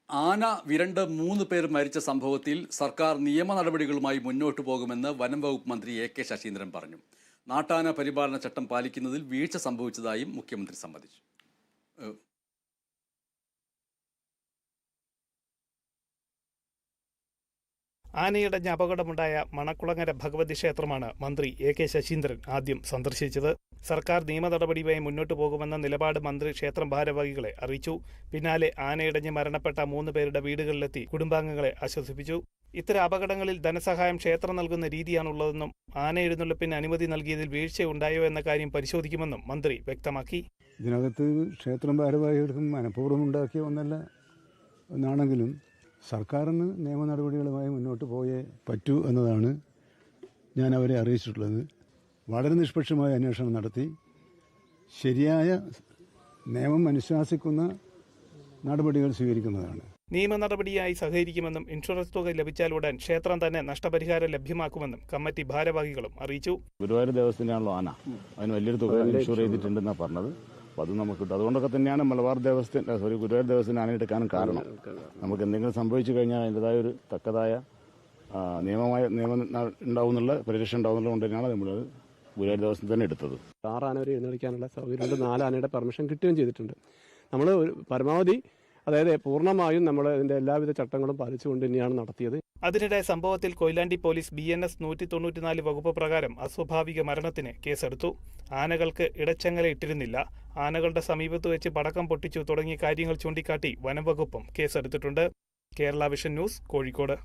ആന വിരണ്ട് 3 പേർ മരിച്ച സംഭവത്തിൽ സർക്കാർ നിയമ നടപടികളുമായി മുന്നോട്ടു പോകുമെന്ന് വനം വകുപ്പ് മന്ത്രി എ.കെ. ശശീന്ദ്രൻ പറഞ്ഞു. നാട്ടാന പരിപാലന ചട്ടം പാലിക്കുന്നതിൽ വീഴ്ച സംഭവിച്ചതായും മുഖ്യമന്ത്രി സമ്മതിച്ചു. ആനയിടഞ്ഞ അപകടമുണ്ടായ മണക്കുളങ്ങര ഭഗവതി ക്ഷേത്രമാണ് മന്ത്രി എ.കെ. ശശീന്ദ്രൻ ആദ്യം സന്ദർശിച്ചത്. സർക്കാർ നിയമ നടപടിയുമായി മുന്നോട്ടു പോകുമെന്ന നിലപാട് മന്ത്രി ക്ഷേത്രം ഭാരവാഹികളെ അറിയിച്ചു. പിന്നാലെ ആനയിടഞ്ഞ് മരണപ്പെട്ട 3 പേരുടെ വീടുകളിലെത്തി കുടുംബാംഗങ്ങളെ ആശ്വസിപ്പിച്ചു. ഇത്തരം അപകടങ്ങളിൽ ധനസഹായം ക്ഷേത്രം നൽകുന്ന രീതിയാണുള്ളതെന്നും ആന എഴുന്നള്ളിപ്പിന് അനുമതി നൽകിയതിൽ വീഴ്ചയുണ്ടായോ എന്ന കാര്യം പരിശോധിക്കുമെന്നും മന്ത്രി വ്യക്തമാക്കി. ഇതിനകത്ത് ക്ഷേത്രം ഭാരവാഹികൾക്കും മനഃപൂർവ്വം ഉണ്ടാക്കിയ ഒന്നല്ല എന്നാണെങ്കിലും സർക്കാരിന് നിയമ നടപടികളുമായി മുന്നോട്ട് പോയേ പറ്റൂ എന്നതാണ് ഞാൻ അവരെ അറിയിച്ചിട്ടുള്ളത്. വളരെ നിഷ്പക്ഷമായ അന്വേഷണം നടത്തി ശരിയായ നിയമം അനുശാസിക്കുന്ന നടപടികൾ സ്വീകരിക്കുന്നതാണ്. നിയമ നടപടിയായി സഹകരിക്കുമെന്നും ഇൻഷുറൻസ് തുക ലഭിച്ചാലുടൻ ക്ഷേത്രം തന്നെ നഷ്ടപരിഹാരം ലഭ്യമാക്കുമെന്നും കമ്മിറ്റി ഭാരവാഹികളും അറിയിച്ചു. ഗുരുവായൂർ ദേവസ്ഥയാണല്ലോ ആന, അതിന് വലിയൊരു തുക ഇൻഷുർ ചെയ്തിട്ടുണ്ടെന്നാണ് പറഞ്ഞത്. അപ്പോൾ അത് നമുക്ക് കിട്ടും. അതുകൊണ്ടൊക്കെ തന്നെയാണ് ഗുരുവായൂർ ദേവസ്ഥത്തിന് ആനയെടുക്കാനും കാരണം. നമുക്ക് എന്തെങ്കിലും സംഭവിച്ചു കഴിഞ്ഞാൽ അതിൻ്റെതായ ഒരു തക്കതായ നിയമം ഉണ്ടാവും എന്നുള്ള പരിരക്ഷ ഉണ്ടാവുന്നത് കൊണ്ട് തന്നെയാണ് നമ്മൾ ഗുരുവായൂർ ദേവസ്ഥ തന്നെ എടുത്തത്. 6 ആന വരെ എഴുന്നള്ളിക്കാനുള്ള സൗകര്യമുണ്ട്. 4 ആനയുടെ പെർമിഷൻ കിട്ടുകയും ചെയ്തിട്ടുണ്ട്. നമ്മൾ പരമാവധി, അതായത് പൂർണ്ണമായും നമ്മൾ ഇതിന്റെ എല്ലാവിധ ചട്ടങ്ങളും പാലിച്ചുകൊണ്ട് തന്നെയാണ് നടത്തിയത്. അതിനിടെ സംഭവത്തിൽ കൊയിലാണ്ടി പോലീസ് BNS 194 വകുപ്പ് പ്രകാരം അസ്വാഭാവിക മരണത്തിന് കേസെടുത്തു. ആനകൾക്ക് ഇടച്ചങ്ങല ഇട്ടിരുന്നില്ല, ആനകളുടെ സമീപത്ത് വെച്ച് പടക്കം പൊട്ടിച്ചു തുടങ്ങിയ കാര്യങ്ങൾ ചൂണ്ടിക്കാട്ടി വനം വകുപ്പും കേസെടുത്തിട്ടുണ്ട്. Kerala vision news, Kozhikode.